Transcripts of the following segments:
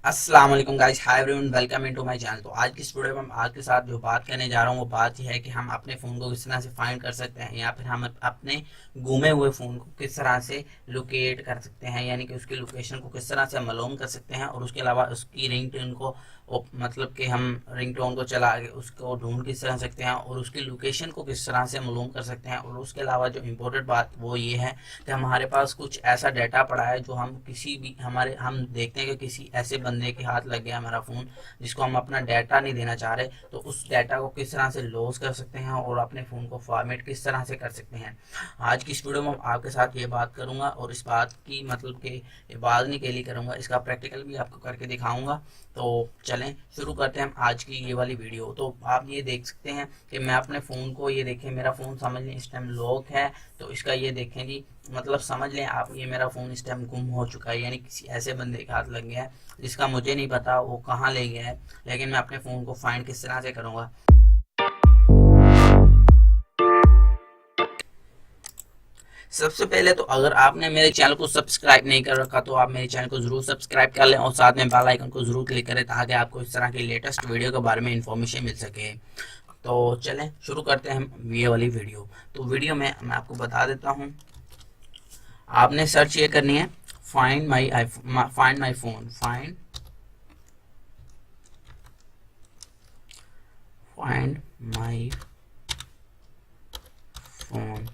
अस्सलाम वालेकुम guys, hi everyone, welcome into my channel. तो आज की इस वीडियो में हम आपके साथ जो बात करने जा रहा हूँ वो बात यह है कि हम अपने फ़ोन को किस तरह से फाइंड कर सकते हैं या फिर हम अपने गुमे हुए फ़ोन को किस तरह से लोकेट कर सकते हैं, यानी कि उसकी लोकेशन को किस तरह से मालूम कर सकते हैं और उसके अलावा उसकी रिंगटोन को मतलब कि हम रिंगटोन को चला के उसको ढूंढ किस तरह सकते हैं और उसकी लोकेशन को किस तरह से मालूम कर सकते हैं। और उसके अलावा जो इम्पोर्टेंट बात वो ये है कि हमारे पास कुछ ऐसा डाटा पड़ा है जो हम किसी भी हम देखते हैं कि किसी ऐसे बंदे के हाथ लग गया हमारा फ़ोन जिसको हम अपना डाटा नहीं देना चाह रहे, तो उस डाटा को किस तरह से लॉस कर सकते हैं और अपने फ़ोन को फॉर्मेट किस तरह से कर सकते हैं। आज की इस वीडियो में आपके साथ ये बात करूंगा और इस बात की मतलब कि बात नहीं के लिए करूंगा, इसका प्रैक्टिकल भी आपको करके दिखाऊंगा। तो चलें शुरू करते हैं आज की ये वाली वीडियो। तो आप ये देख सकते हैं कि मैं अपने फ़ोन को, ये देखें मेरा फ़ोन समझ लें इस टाइम लॉक है। तो इसका ये देखें जी, मतलब समझ लें आप, ये मेरा फ़ोन इस टाइम गुम हो चुका है, यानी किसी ऐसे बंदे के हाथ लग गया है जिसका मुझे नहीं पता वो कहाँ ले गया है। लेकिन मैं अपने फ़ोन को फाइंड किस तरह से करूँगा। सबसे पहले तो अगर आपने मेरे चैनल को सब्सक्राइब नहीं कर रखा तो आप मेरे चैनल को जरूर सब्सक्राइब कर लें और साथ में बेल आइकन को जरूर क्लिक करें ताकि आपको इस तरह की लेटेस्ट वीडियो के बारे में इंफॉर्मेशन मिल सके। तो चलें शुरू करते हैं हम ये वाली वीडियो। तो वीडियो में मैं आपको बता देता हूँ, आपने सर्च ये करनी है find my find my phone, find my phone.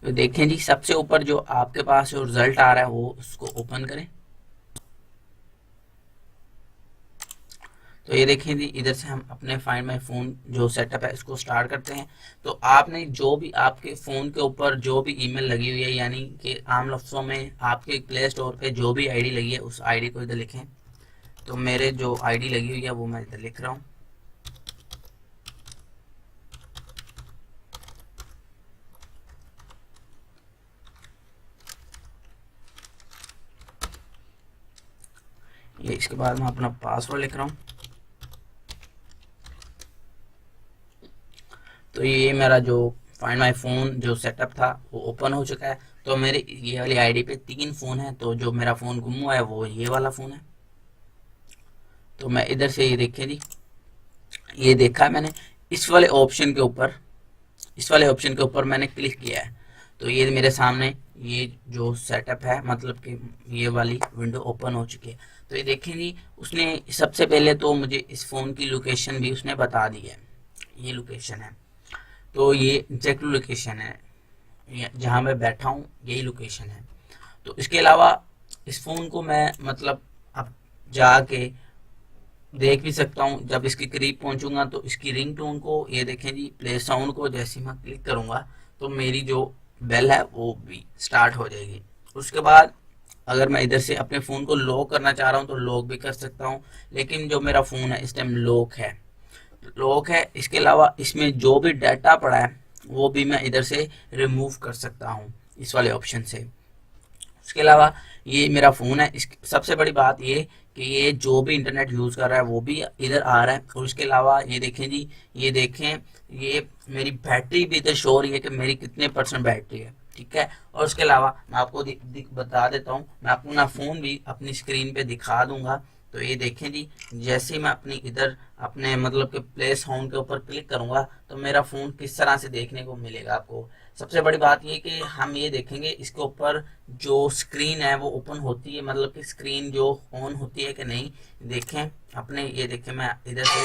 तो देखें जी, सबसे ऊपर जो आपके पास जो रिजल्ट आ रहा है वो उसको ओपन करें। तो ये देखें जी, इधर से हम अपने फाइंड माई फ़ोन जो सेटअप है इसको स्टार्ट करते हैं। तो आपने जो भी आपके फ़ोन के ऊपर जो भी ईमेल लगी हुई है, यानी कि आम लफ्ज़ों में आपके प्ले स्टोर पे जो भी आईडी लगी है उस आईडी को इधर लिखें। तो मेरे जो आईडी लगी हुई है वो मैं इधर लिख रहा हूँ। ये इसके बाद मैं अपना पासवर्ड लिख रहा हूँ। तो ये मेरा जो फाइंड माई फ़ोन जो सेटअप था वो ओपन हो चुका है। तो मेरे ये वाली आईडी पे 3 फ़ोन है, तो जो मेरा फ़ोन गुम हुआ है वो ये वाला फ़ोन है। तो मैं इधर से ये देखें जी, ये देखा है मैंने इस वाले ऑप्शन के ऊपर, इस वाले ऑप्शन के ऊपर मैंने क्लिक किया है। तो ये मेरे सामने ये जो सेटअप है मतलब कि ये वाली विंडो ओपन हो चुकी है। तो ये देखें जी, उसने सबसे पहले तो मुझे इस फ़ोन की लोकेशन भी उसने बता दी है। ये लोकेशन है, तो ये एग्जैक्ट लोकेशन है जहाँ मैं बैठा हूँ, यही लोकेशन है। तो इसके अलावा इस फ़ोन को मैं मतलब अब जाके देख भी सकता हूँ। जब इसके करीब पहुंचूंगा तो इसकी रिंगटोन को, ये देखें जी, प्ले साउंड को जैसे मैं क्लिक करूंगा तो मेरी जो बेल है वो भी स्टार्ट हो जाएगी। उसके बाद अगर मैं इधर से अपने फ़ोन को लॉक करना चाह रहा हूँ तो लॉक भी कर सकता हूँ, लेकिन जो मेरा फ़ोन है इस टाइम लॉक है। इसके अलावा इसमें जो भी डाटा पड़ा है वो भी मैं इधर से रिमूव कर सकता हूँ इस वाले ऑप्शन से। उसके अलावा ये मेरा फ़ोन है, इस सबसे बड़ी बात ये कि ये जो भी इंटरनेट यूज़ कर रहा है वो भी इधर आ रहा है। और उसके अलावा ये देखें जी, ये देखें, ये मेरी बैटरी भी इधर शो हो रही है कि मेरी कितने परसेंट बैटरी है, ठीक है। और उसके अलावा मैं आपको बता देता हूँ, मैं अपना फ़ोन भी अपनी स्क्रीन पे दिखा दूंगा। तो ये देखें जी, जैसे ही मैं अपनी इधर अपने मतलब कि प्ले साउंड के ऊपर क्लिक करूंगा तो मेरा फ़ोन किस तरह से देखने को मिलेगा आपको। सबसे बड़ी बात ये कि हम ये देखेंगे इसके ऊपर जो स्क्रीन है वो ओपन होती है, मतलब कि स्क्रीन जो ऑन होती है कि नहीं। देखें अपने, ये देखें मैं इधर से,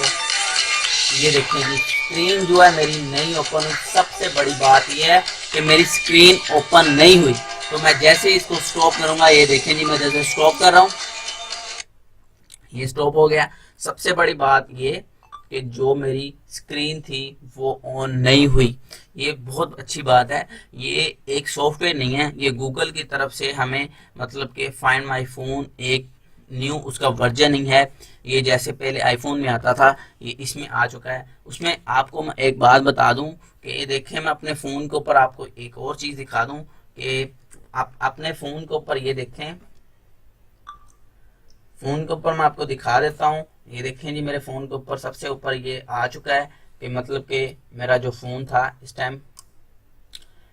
ये देखें जी, स्क्रीन जो है मेरी नहीं ओपन हुई। सबसे बड़ी बात ये है कि मेरी स्क्रीन ओपन नहीं हुई। तो मैं जैसे इसको स्टॉप करूंगा, ये देखें जी, मैं जैसे स्टॉप कर रहा हूँ ये स्टॉप हो गया। सबसे बड़ी बात ये कि जो मेरी स्क्रीन थी वो ऑन नहीं हुई, ये बहुत अच्छी बात है। ये एक सॉफ्टवेयर नहीं है, ये गूगल की तरफ से हमें मतलब कि फाइंड माई फोन एक न्यू उसका वर्जन ही है। ये जैसे पहले आईफोन में आता था ये इसमें आ चुका है। उसमें आपको मैं एक बात बता दूं कि ये देखें, मैं अपने फ़ोन के ऊपर आपको एक और चीज़ दिखा दूं कि आप अपने फ़ोन के ऊपर ये देखें, फोन के ऊपर मैं आपको दिखा देता हूँ। ये देखें जी, मेरे फोन के ऊपर सबसे ऊपर ये आ चुका है कि मतलब कि मेरा जो फोन था इस टाइम,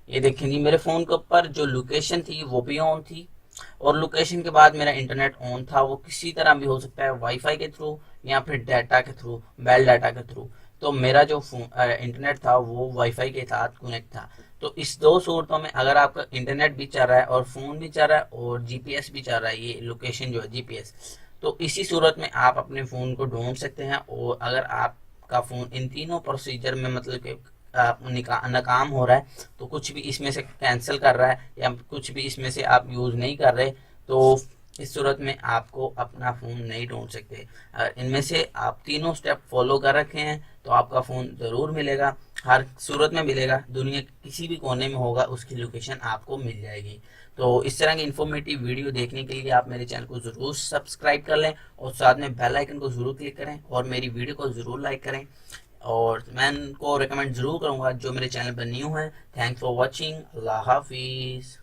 ये देखें जी, मेरे फोन के ऊपर जो लोकेशन थी वो भी ऑन थी। और लोकेशन के बाद मेरा इंटरनेट ऑन था, वो किसी तरह भी हो सकता है, वाईफाई के थ्रू या फिर डाटा के थ्रू, बेल डाटा के थ्रू। तो मेरा जो इंटरनेट था वो वाईफाई के साथ कनेक्ट था। तो इस दो सूरतों में अगर आपका इंटरनेट भी चल रहा है और फोन भी चल रहा है और जीपीएस भी चल रहा है, ये लोकेशन जो है जीपीएस, तो इसी सूरत में आप अपने फ़ोन को ढूंढ सकते हैं। और अगर आपका फ़ोन इन तीनों प्रोसीजर में मतलब कि नाकाम हो रहा है, तो कुछ भी इसमें से कैंसिल कर रहा है या कुछ भी इसमें से आप यूज़ नहीं कर रहे, तो इस सूरत में आपको अपना फ़ोन नहीं ढूंढ सकते। अगर इनमें से आप तीनों स्टेप फॉलो कर रखे हैं तो आपका फ़ोन ज़रूर मिलेगा, हर सूरत में मिलेगा, दुनिया के किसी भी कोने में होगा उसकी लोकेशन आपको मिल जाएगी। तो इस तरह की इन्फॉर्मेटिव वीडियो देखने के लिए आप मेरे चैनल को ज़रूर सब्सक्राइब कर लें और साथ में बेल आइकन को ज़रूर क्लिक करें और मेरी वीडियो को ज़रूर लाइक करें। और मैं इनको रिकमेंड ज़रूर करूँगा जो मेरे चैनल पर न्यू है। Thanks for watching. अल्लाह हाफिज़।